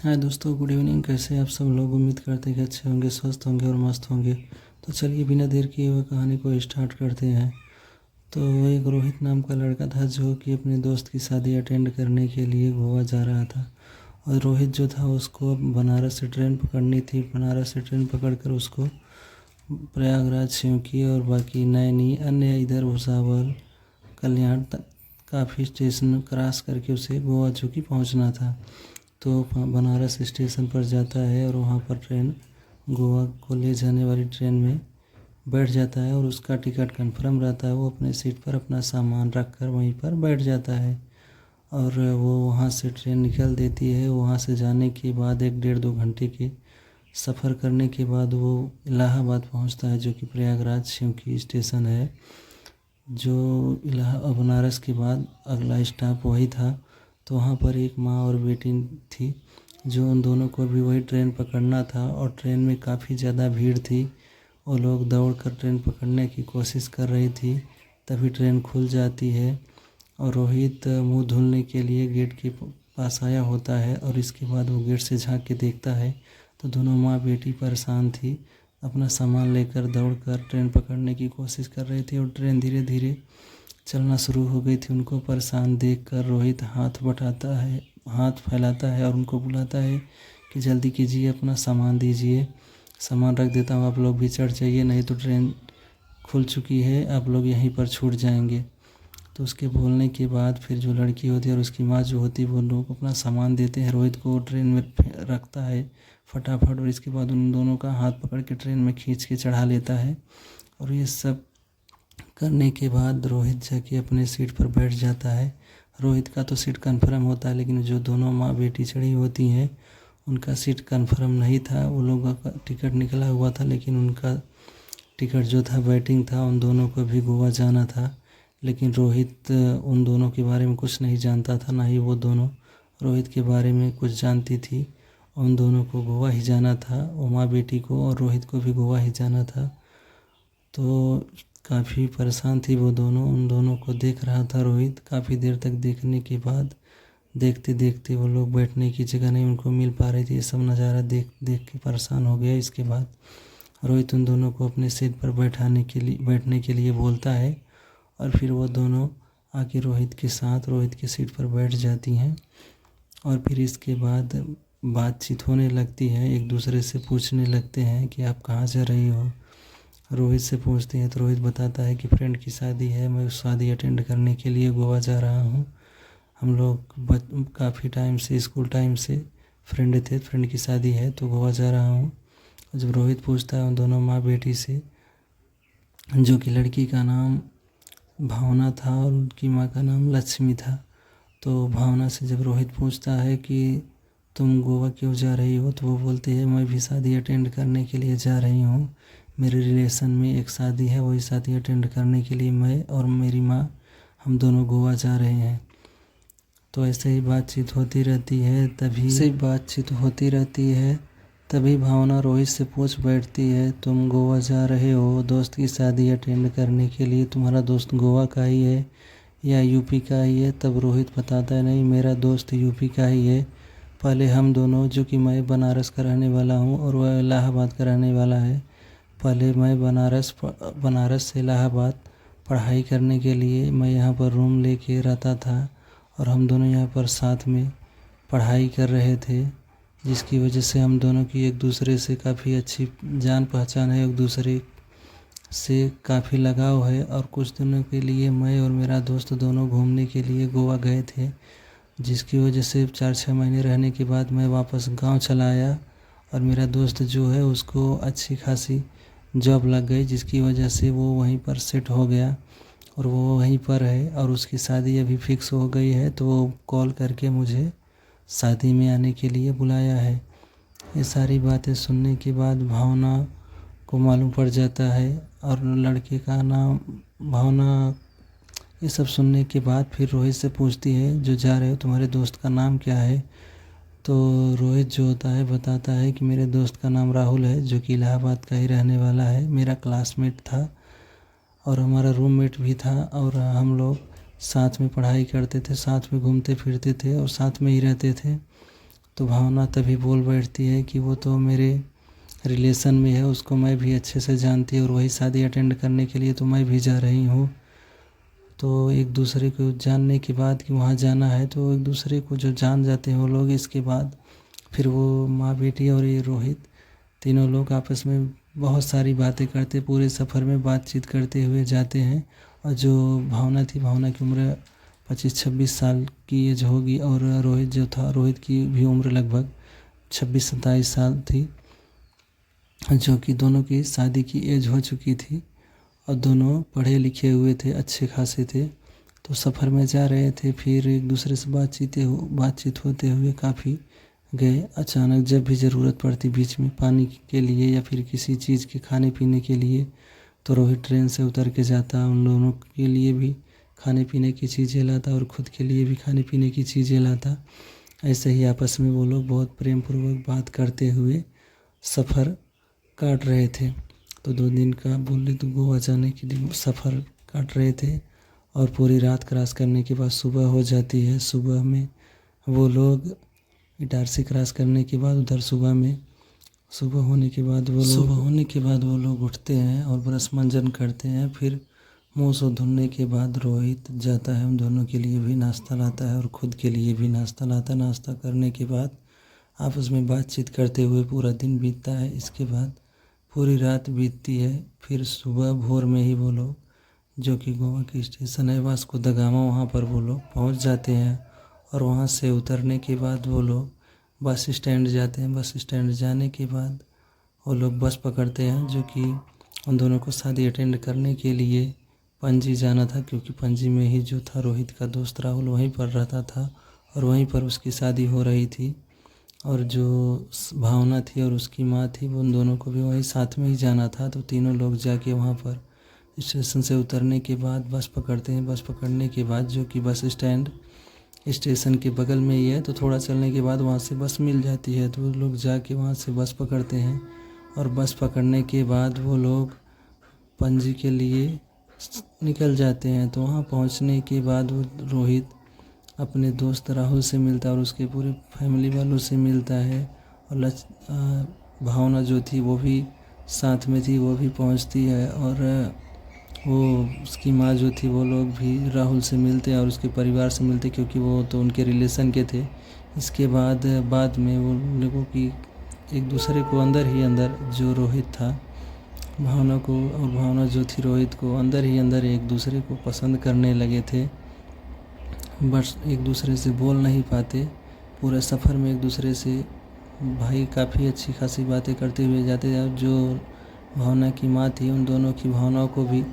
हाय दोस्तों, good evening. कैसे आप सब लोग? उम्मीद करते हैं कि अच्छे होंगे, स्वस्थ होंगे और मस्त होंगे। तो चलिए बिना देर किए हुए कहानी को स्टार्ट करते हैं। तो एक रोहित नाम का लड़का था जो कि अपने दोस्त की शादी अटेंड करने के लिए गोवा जा रहा था। और रोहित जो था उसको बनारस से ट्रेन पकड़नी थी। बनारस से ट्रेन पकड़कर उसको प्रयागराज, शिवकी और बाकी नैनी, अन्य इधर भुसावल, कल्याण तक काफ़ी स्टेशन क्रॉस करके उसे गोवा जो कि पहुंचना था। तो बनारस स्टेशन पर जाता है और वहाँ पर ट्रेन, गोवा को ले जाने वाली ट्रेन में बैठ जाता है और उसका टिकट कंफर्म रहता है। वो अपने सीट पर अपना सामान रख कर वहीं पर बैठ जाता है और वो वहाँ से ट्रेन निकल देती है। वहाँ से जाने के बाद 1-1.5-2 घंटे के सफ़र करने के बाद वो इलाहाबाद पहुँचता है, जो कि प्रयागराज शिवकी स्टेशन है। जो बनारस के बाद अगला स्टॉप वही था। तो वहाँ पर एक माँ और बेटी थी, जो उन दोनों को भी वही ट्रेन पकड़ना था और ट्रेन में काफ़ी ज़्यादा भीड़ थी। वो लोग दौड़ कर ट्रेन पकड़ने की कोशिश कर रही थी। तभी ट्रेन खुल जाती है और रोहित मुंह धुलने के लिए गेट के पास आया होता है और इसके बाद वो गेट से झांक के देखता है तो दोनों माँ बेटी परेशान थी। अपना सामान लेकर दौड़कर ट्रेन पकड़ने की कोशिश कर रही थी और ट्रेन धीरे धीरे चलना शुरू हो गई थी। उनको परेशान देखकर रोहित हाथ फैलाता है और उनको बुलाता है कि जल्दी कीजिए, अपना सामान दीजिए, सामान रख देता हूँ, आप लोग भी चढ़ जाइए, नहीं तो ट्रेन खुल चुकी है, आप लोग यहीं पर छूट जाएंगे। तो उसके बोलने के बाद फिर जो लड़की होती है और उसकी माँ जो होती है वो लोग अपना सामान देते हैं। रोहित को ट्रेन में रखता है फटाफट और इसके बाद उन दोनों का हाथ पकड़ के ट्रेन में खींच के चढ़ा लेता है। और ये सब करने के बाद रोहित जाके अपने सीट पर बैठ जाता है। रोहित का तो सीट कंफर्म होता है, लेकिन जो दोनों माँ बेटी चढ़ी होती हैं उनका सीट कंफर्म नहीं था। वो लोगों का टिकट निकला हुआ था, लेकिन उनका टिकट जो था वेटिंग था। उन दोनों को भी गोवा जाना था, लेकिन रोहित उन दोनों के बारे में कुछ नहीं जानता था, ना ही वो दोनों रोहित के बारे में कुछ जानती थी। उन दोनों को गोवा ही जाना था, वो माँ बेटी को और रोहित को भी गोवा ही जाना था। तो काफ़ी परेशान थी वो दोनों। उन दोनों को देख रहा था रोहित। काफ़ी देर तक देखने के बाद देखते देखते वो लोग बैठने की जगह नहीं उनको मिल पा रही थी। ये सब नज़ारा देख देख के परेशान हो गया। इसके बाद रोहित उन दोनों को अपने सीट पर बैठने के लिए बोलता है और फिर वो दोनों आके रोहित के साथ रोहित की सीट पर बैठ जाती हैं। और फिर इसके बाद बातचीत होने लगती है, एक दूसरे से पूछने लगते हैं कि आप कहाँ से रही हो। रोहित से पूछते हैं तो रोहित बताता है कि फ्रेंड की शादी है, मैं उस शादी अटेंड करने के लिए गोवा जा रहा हूँ। हम लोग काफ़ी टाइम से, स्कूल टाइम से फ्रेंड थे, फ्रेंड की शादी है तो गोवा जा रहा हूँ। जब रोहित पूछता है उन दोनों माँ बेटी से, जो कि लड़की का नाम भावना था और उनकी माँ का नाम लक्ष्मी था, तो भावना से जब रोहित पूछता है कि तुम गोवा क्यों जा रही हो, तो वो बोलती है मैं भी शादी अटेंड करने के लिए जा रही हूँ। मेरे रिलेशन में एक शादी है, वही शादी अटेंड करने के लिए मैं और मेरी माँ हम दोनों गोवा जा रहे हैं। तो ऐसे ही बातचीत होती रहती है। तभी भावना रोहित से पूछ बैठती है, तुम गोवा जा रहे हो दोस्त की शादी अटेंड करने के लिए, तुम्हारा दोस्त गोवा का ही है या यूपी का ही है? तब रोहित बताता है, नहीं, मेरा दोस्त यूपी का ही है। पहले हम दोनों, जो कि मैं बनारस का रहने वाला हूँ और वह इलाहाबाद का रहने वाला है, पहले मैं बनारस से इलाहाबाद पढ़ाई करने के लिए मैं यहाँ पर रूम लेके रहता था और हम दोनों यहाँ पर साथ में पढ़ाई कर रहे थे, जिसकी वजह से हम दोनों की एक दूसरे से काफ़ी अच्छी जान पहचान है, एक दूसरे से काफ़ी लगाव है। और कुछ दिनों के लिए मैं और मेरा दोस्त दोनों घूमने के लिए गोवा गए थे, जिसकी वजह से 4-6 महीने रहने के बाद मैं वापस गांव चला आया और मेरा दोस्त जो है उसको अच्छी खासी जॉब लग गई, जिसकी वजह से वो वहीं पर सेट हो गया और वो वहीं पर है और उसकी शादी अभी फिक्स हो गई है। तो वो कॉल करके मुझे शादी में आने के लिए बुलाया है। ये सारी बातें सुनने के बाद भावना को मालूम पड़ जाता है और लड़के का नाम भावना। ये सब सुनने के बाद फिर रोहित से पूछती है, जो जा रहे हो तुम्हारे दोस्त का नाम क्या है? तो रोहित जो होता है बताता है कि मेरे दोस्त का नाम राहुल है, जो कि इलाहाबाद का ही रहने वाला है, मेरा क्लासमेट था और हमारा रूममेट भी था और हम लोग साथ में पढ़ाई करते थे, साथ में घूमते फिरते थे और साथ में ही रहते थे। तो भावना तभी बोल बैठती है कि वो तो मेरे रिलेशन में है, उसको मैं भी अच्छे से जानती है और वही शादी अटेंड करने के लिए तो मैं भी जा रही हूँ। तो एक दूसरे को जानने के बाद कि वहाँ जाना है तो एक दूसरे को जो जान जाते हैं वो लोग, इसके बाद फिर वो माँ बेटी और ये रोहित तीनों लोग आपस में बहुत सारी बातें करते, पूरे सफ़र में बातचीत करते हुए जाते हैं। और जो भावना थी, भावना की उम्र 25-26 साल की एज होगी और रोहित जो था, रोहित की भी उम्र लगभग 26-27 साल थी, जो कि दोनों की शादी की एज हो चुकी थी और दोनों पढ़े लिखे हुए थे, अच्छे खासे थे। तो सफ़र में जा रहे थे, फिर एक दूसरे से बातचीत होते हुए काफ़ी गए। अचानक जब भी ज़रूरत पड़ती बीच में पानी के लिए या फिर किसी चीज़ के खाने पीने के लिए, तो रोहित ट्रेन से उतर के जाता, उन दोनों के लिए भी खाने पीने की चीज़ें लाता और ख़ुद के लिए भी खाने पीने की चीज़ें लाता। ऐसे ही आपस में वो लोग बहुत प्रेम पूर्वक बात करते हुए सफ़र काट रहे थे। तो 2 दिन का बोले तो गोवा जाने के लिए सफ़र काट रहे थे और पूरी रात क्रॉस करने के बाद सुबह हो जाती है। सुबह में वो लोग इटारसी क्रॉस करने के बाद उधर सुबह होने के बाद वो लोग उठते हैं और ब्रश मंजन करते हैं। फिर मुँह सो धुलने के बाद रोहित जाता है, उन दोनों के लिए भी नाश्ता लाता है और ख़ुद के लिए भी नाश्ता लाता है। नाश्ता करने के बाद आपस में बातचीत करते हुए पूरा दिन बीतता है। इसके बाद पूरी रात बीतती है। फिर सुबह भोर में ही वो लोग, जो कि गोवा की स्टेशन है वास्को द गामा, वहाँ पर वो लोग पहुँच जाते हैं। और वहाँ से उतरने के बाद वो लोग बस स्टैंड जाते हैं। बस स्टैंड जाने के बाद वो लोग बस पकड़ते हैं, जो कि उन दोनों को शादी अटेंड करने के लिए पणजी जाना था, क्योंकि पणजी में ही जो था रोहित का दोस्त राहुल वहीं पर रहता था और वहीं पर उसकी शादी हो रही थी। और जो भावना थी और उसकी माँ थी, वो उन दोनों को भी वहीं साथ में ही जाना था। तो तीनों लोग जाके वहाँ पर स्टेशन से उतरने के बाद बस पकड़ते हैं। बस पकड़ने के बाद, जो कि बस स्टैंड स्टेशन के बगल में ही है, तो थोड़ा चलने के बाद वहाँ से बस मिल जाती है। तो वो लोग जाके वहाँ से बस पकड़ते हैं और बस पकड़ने के बाद वो लोग पणजी के लिए निकल जाते हैं। तो वहाँ पहुँचने के बाद वो रोहित अपने दोस्त राहुल से मिलता है और उसके पूरे फैमिली वालों से मिलता है। और भावना जो थी वो भी साथ में थी, वो भी पहुंचती है। और वो उसकी माँ जो थी, वो लोग भी राहुल से मिलते हैं और उसके परिवार से मिलते, क्योंकि वो तो उनके रिलेशन के थे। इसके बाद में वो लोगों की एक दूसरे को अंदर जो रोहित था भावना को, और भावना जो थी रोहित को, अंदर ही अंदर एक दूसरे को पसंद करने लगे थे। बस एक दूसरे से बोल नहीं पाते। पूरे सफ़र में एक दूसरे से भाई काफ़ी अच्छी खासी बातें करते हुए जाते हैं। जो भावना की माँ थी, उन दोनों की भावनाओं को भी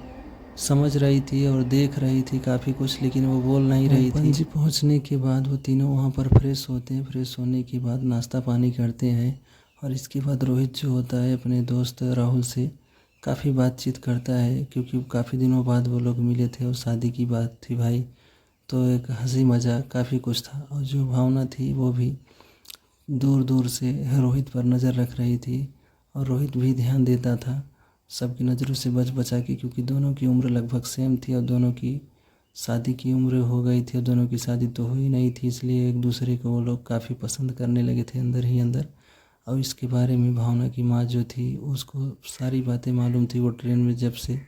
समझ रही थी और देख रही थी काफ़ी कुछ, लेकिन वो बोल नहीं रही थी। पणजी पहुँचने के बाद वो तीनों वहाँ पर फ्रेश होते हैं। फ्रेश होने के बाद नाश्ता पानी करते हैं और इसके बाद रोहित जो होता है अपने दोस्त राहुल से काफ़ी बातचीत करता है, क्योंकि काफ़ी दिनों बाद वो लोग मिले थे और शादी की बात थी भाई। तो एक हंसी मजाक काफ़ी कुछ था। और जो भावना थी वो भी दूर दूर से रोहित पर नज़र रख रही थी और रोहित भी ध्यान देता था सबकी नज़रों से बचा के, क्योंकि दोनों की उम्र लगभग सेम थी और दोनों की शादी की उम्र हो गई थी और दोनों की शादी तो हुई नहीं थी। इसलिए एक दूसरे को वो लोग काफ़ी पसंद करने लगे थे अंदर ही अंदर। और इसके बारे में भावना की माँ जो थी, उसको सारी बातें मालूम थी। वो ट्रेन में जब से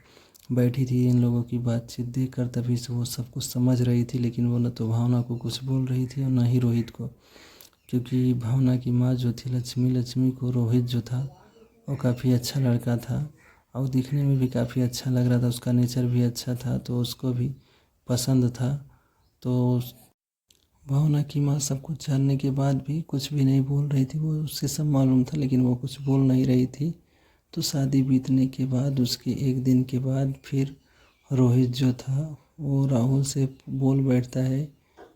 बैठी थी, इन लोगों की बातचीत देखकर तभी से वो सब कुछ समझ रही थी। लेकिन वो न तो भावना को कुछ बोल रही थी और न ही रोहित को, क्योंकि भावना की माँ जो थी लक्ष्मी को रोहित जो था वो काफ़ी अच्छा लड़का था और दिखने में भी काफ़ी अच्छा लग रहा था। उसका नेचर भी अच्छा था, तो उसको भी पसंद था। तो भावना की माँ सब कुछ जानने के बाद भी कुछ भी नहीं बोल रही थी। वो उससे सब मालूम था, लेकिन वो कुछ बोल नहीं रही थी। तो शादी बीतने के बाद उसके एक दिन के बाद फिर रोहित जो था वो राहुल से बोल बैठता है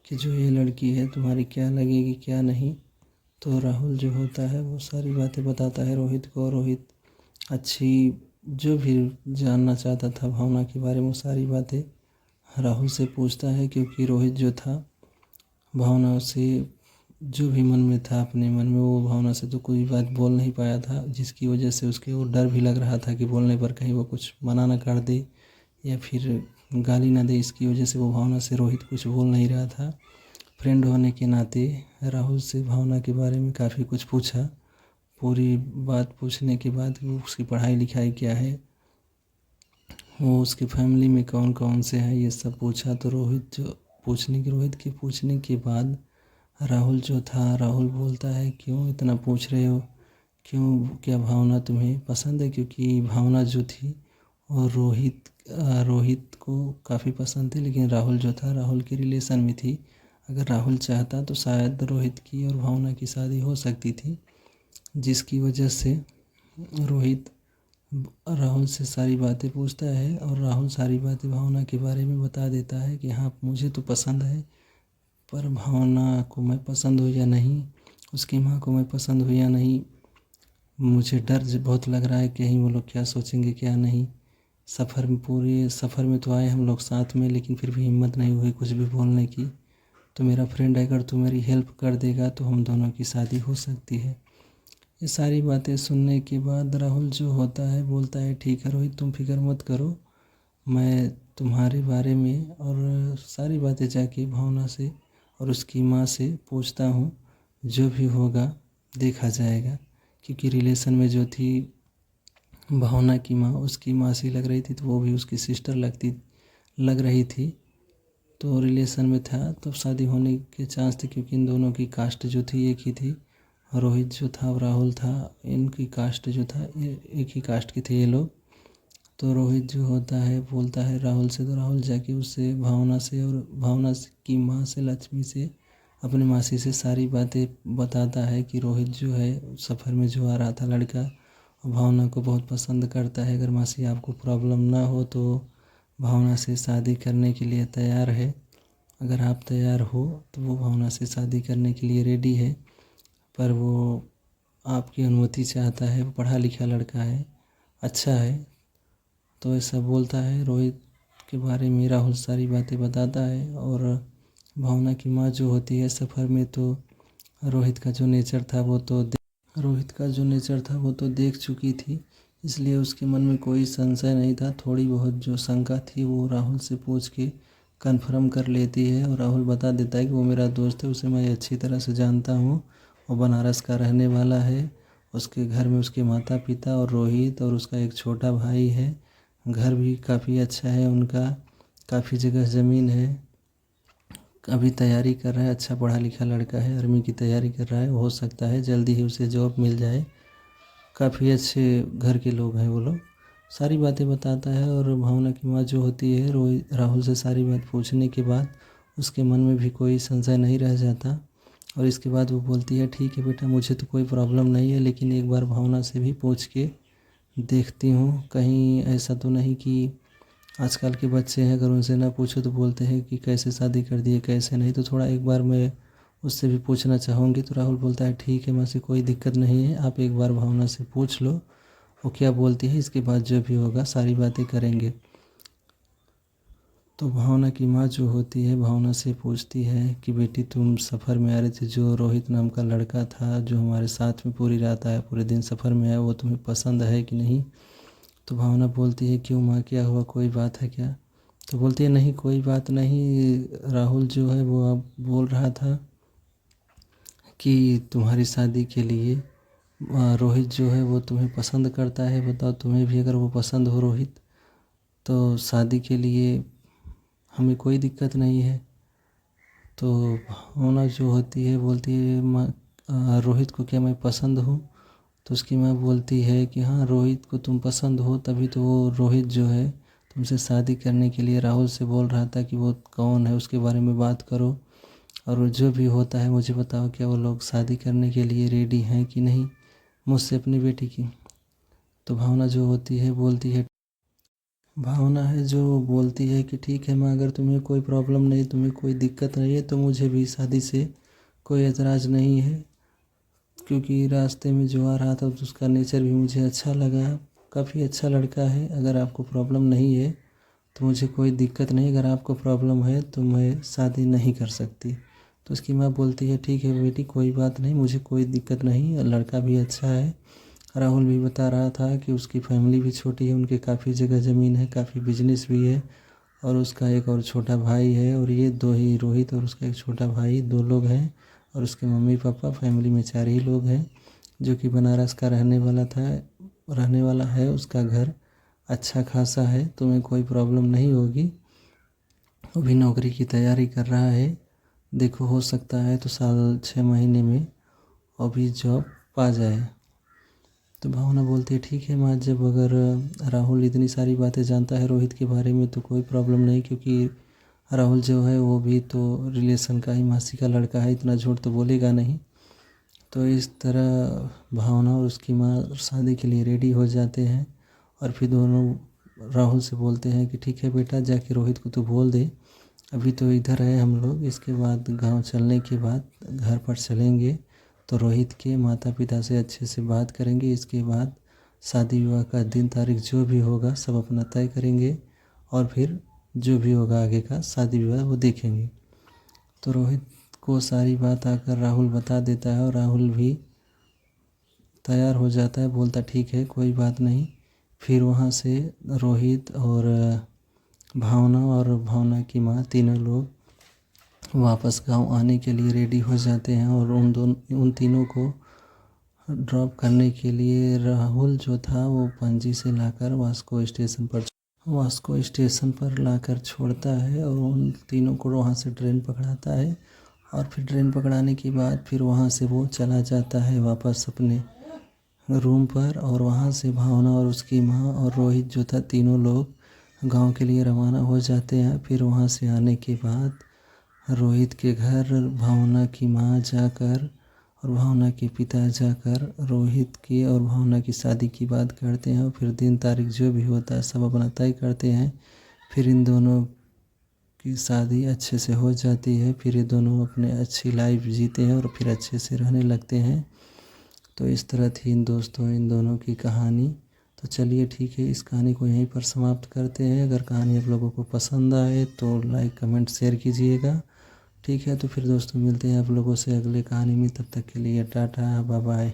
कि जो ये लड़की है तुम्हारी क्या लगेगी क्या नहीं। तो राहुल जो होता है वो सारी बातें बताता है रोहित को। रोहित अच्छी जो भी जानना चाहता था भावना के बारे में, वो सारी बातें राहुल से पूछता है, क्योंकि रोहित जो था भावना से जो भी मन में था अपने मन में, वो भावना से तो कोई बात बोल नहीं पाया था, जिसकी वजह से उसके वो डर भी लग रहा था कि बोलने पर कहीं वो कुछ मना ना कर दे या फिर गाली ना दे। इसकी वजह से वो भावना से रोहित कुछ बोल नहीं रहा था। फ्रेंड होने के नाते राहुल से भावना के बारे में काफ़ी कुछ पूछा। पूरी बात पूछने के बाद वो उसकी पढ़ाई लिखाई क्या है, वो उसकी फैमिली में कौन कौन से हैं, ये सब पूछा। तो रोहित के पूछने के बाद राहुल बोलता है क्यों इतना पूछ रहे हो, क्यों, क्या भावना तुम्हें पसंद है? क्योंकि भावना जो थी और रोहित को काफ़ी पसंद थी, लेकिन राहुल जो था राहुल के रिलेशन में थी। अगर राहुल चाहता तो शायद रोहित की और भावना की शादी हो सकती थी, जिसकी वजह से रोहित राहुल से सारी बातें पूछता है और राहुल सारी बातें भावना के बारे में बता देता है कि हाँ मुझे तो पसंद है, पर भावना को मैं पसंद हूँ या नहीं, उसकी माँ को मैं पसंद हूँ या नहीं, मुझे डर बहुत लग रहा है कहीं वो लोग क्या सोचेंगे क्या नहीं। पूरे सफ़र में तो आए हम लोग साथ में, लेकिन फिर भी हिम्मत नहीं हुई कुछ भी बोलने की। तो मेरा फ्रेंड अगर तू मेरी हेल्प कर देगा तो हम दोनों की शादी हो सकती है। ये सारी बातें सुनने के बाद राहुल जो होता है बोलता है ठीक है रोहित, तुम फिक्र मत करो, मैं तुम्हारे बारे में और सारी बातें जाके भावना से और उसकी माँ से पूछता हूँ, जो भी होगा देखा जाएगा। क्योंकि रिलेशन में जो थी भावना की माँ उसकी मासी लग रही थी, तो वो भी उसकी सिस्टर लग रही थी। तो रिलेशन में था तो शादी होने के चांस थे, क्योंकि इन दोनों की कास्ट जो थी एक ही थी। रोहित जो था और राहुल था, इनकी कास्ट जो था एक ही कास्ट के थे ये लोग। तो रोहित जो होता है बोलता है राहुल से, तो राहुल जाके उससे भावना से और भावना की माँ से लक्ष्मी से अपनी मासी से सारी बातें बताता है कि रोहित जो है सफ़र में जो आ रहा था लड़का और भावना को बहुत पसंद करता है। अगर मासी आपको प्रॉब्लम ना हो तो भावना से शादी करने के लिए तैयार है, अगर आप तैयार हो तो वो भावना से शादी करने के लिए रेडी है, पर वो आपकी अनुमति चाहता है, वो पढ़ा लिखा लड़का है, अच्छा है। तो ऐसा बोलता है। रोहित के बारे में राहुल सारी बातें बताता है और भावना की माँ जो होती है सफ़र में, तो रोहित का जो नेचर था वो तो देख चुकी थी, इसलिए उसके मन में कोई संशय नहीं था। थोड़ी बहुत जो शंका थी वो राहुल से पूछ के कन्फर्म कर लेती है और राहुल बता देता है कि वो मेरा दोस्त है, उसे मैं अच्छी तरह से जानता हूँ, वो बनारस का रहने वाला है। उसके घर में उसके माता पिता और रोहित और उसका एक छोटा भाई है। घर भी काफ़ी अच्छा है उनका, काफ़ी जगह ज़मीन है। अभी तैयारी कर रहा है, अच्छा पढ़ा लिखा लड़का है, आर्मी की तैयारी कर रहा है, हो सकता है जल्दी ही उसे जॉब मिल जाए। काफ़ी अच्छे घर के लोग हैं वो लोग। सारी बातें बताता है और भावना की माँ जो होती है राहुल से सारी बात पूछने के बाद उसके मन में भी कोई संशय नहीं रह जाता। और इसके बाद वो बोलती है ठीक है बेटा, मुझे तो कोई प्रॉब्लम नहीं है, लेकिन एक बार भावना से भी पूछ के देखती हूँ, कहीं ऐसा तो नहीं कि आजकल के बच्चे हैं अगर उनसे ना पूछो तो बोलते हैं कि कैसे शादी कर दिए कैसे नहीं। तो थोड़ा एक बार मैं उससे भी पूछना चाहूँगी। तो राहुल बोलता है ठीक है मासी, कोई दिक्कत नहीं है, आप एक बार भावना से पूछ लो वो क्या बोलती है, इसके बाद जो भी होगा सारी बातें करेंगे। तो भावना की माँ जो होती है भावना से पूछती है कि बेटी तुम सफ़र में आ रहे थे, जो रोहित नाम का लड़का था जो हमारे साथ में पूरी रात आया पूरे दिन सफ़र में आया, वो तुम्हें पसंद है कि नहीं? तो भावना बोलती है क्यों माँ, क्या हुआ, कोई बात है क्या? तो बोलती है नहीं कोई बात नहीं, राहुल जो है वो अब बोल रहा था कि तुम्हारी शादी के लिए रोहित जो है वो तुम्हें पसंद करता है। बताओ तुम्हें भी अगर वो पसंद हो रोहित तो शादी के लिए हमें कोई दिक्कत नहीं है। तो भावना जो होती है बोलती है माँ रोहित को क्या मैं पसंद हूँ? तो उसकी माँ बोलती है कि हाँ रोहित को तुम पसंद हो, तभी तो वो रोहित जो है तुमसे शादी करने के लिए राहुल से बोल रहा था कि वो कौन है उसके बारे में बात करो, और जो भी होता है मुझे बताओ, क्या वो लोग शादी करने के लिए रेडी हैं कि नहीं मुझसे अपनी बेटी की? तो भावना जो होती है बोलती है, भावना है जो बोलती है कि ठीक है माँ, अगर तुम्हें कोई प्रॉब्लम नहीं, तुम्हें कोई दिक्कत नहीं है तो मुझे भी शादी से कोई एतराज़ नहीं है। क्योंकि रास्ते में जो आ रहा था तो उसका नेचर भी मुझे अच्छा लगा, काफ़ी अच्छा लड़का है। अगर आपको प्रॉब्लम नहीं है तो मुझे कोई दिक्कत नहीं, अगर आपको प्रॉब्लम है तो मैं शादी नहीं कर सकती। तो उसकी माँ बोलती है ठीक है बेटी, कोई बात नहीं, मुझे कोई दिक्कत नहीं, लड़का भी अच्छा है। राहुल भी बता रहा था कि उसकी फैमिली भी छोटी है, उनके काफ़ी जगह ज़मीन है, काफ़ी बिजनेस भी है, और उसका एक और छोटा भाई है, और ये दो ही, रोहित और उसका एक छोटा भाई, 2 लोग हैं। और उसके मम्मी पापा, फैमिली में 4 ही लोग हैं। जो कि बनारस का रहने वाला है। उसका घर अच्छा खासा है, तुम्हें कोई प्रॉब्लम नहीं होगी। वो भी नौकरी की तैयारी कर रहा है। देखो, हो सकता है तो साल 6 महीने में अभी जॉब पा जाए। तो भावना बोलती है ठीक है माँ, जब अगर राहुल इतनी सारी बातें जानता है रोहित के बारे में तो कोई प्रॉब्लम नहीं, क्योंकि राहुल जो है वो भी तो रिलेशन का ही, मासी का लड़का है, इतना झूठ तो बोलेगा नहीं। तो इस तरह भावना और उसकी माँ शादी के लिए रेडी हो जाते हैं। और फिर दोनों राहुल से बोलते हैं कि ठीक है बेटा, जाके रोहित को तो बोल दे, अभी तो इधर है हम लोग, इसके बाद गांव चलने के बाद घर पर चलेंगे तो रोहित के माता पिता से अच्छे से बात करेंगे। इसके बाद शादी विवाह का दिन तारीख जो भी होगा सब अपना तय करेंगे, और फिर जो भी होगा आगे का शादी विवाह वो देखेंगे। तो रोहित को सारी बात आकर राहुल बता देता है, और राहुल भी तैयार हो जाता है, बोलता ठीक है कोई बात नहीं। फिर वहाँ से रोहित और भावना की माँ, तीनों लोग वापस गांव आने के लिए रेडी हो जाते हैं। और उन तीनों को ड्रॉप करने के लिए राहुल जो था वो पणजी से लाकर वास्को स्टेशन पर लाकर छोड़ता है, और उन तीनों को वहाँ से ट्रेन पकड़ाता है। और फिर ट्रेन पकड़ाने के बाद फिर वहाँ से वो चला जाता है वापस अपने रूम पर। और वहाँ से भावना और उसकी माँ और रोहित जो था, तीनों लोग गांव के लिए रवाना हो जाते हैं। फिर वहाँ से आने के बाद रोहित के घर भावना की माँ जाकर और भावना के पिता जाकर रोहित की और भावना की शादी की बात करते हैं, और फिर दिन तारीख जो भी होता है सब अपना तय करते हैं। फिर इन दोनों की शादी अच्छे से हो जाती है। फिर ये दोनों अपने अच्छी लाइफ जीते हैं और फिर अच्छे से रहने लगते हैं। तो इस तरह थी इन दोनों की कहानी। तो चलिए ठीक है, इस कहानी को यहीं पर समाप्त करते हैं। अगर कहानी आप लोगों को पसंद आए तो लाइक कमेंट शेयर कीजिएगा। ठीक है, तो फिर दोस्तों मिलते हैं आप लोगों से अगले कहानी में। तब तक के लिए टाटा, बाय बाय।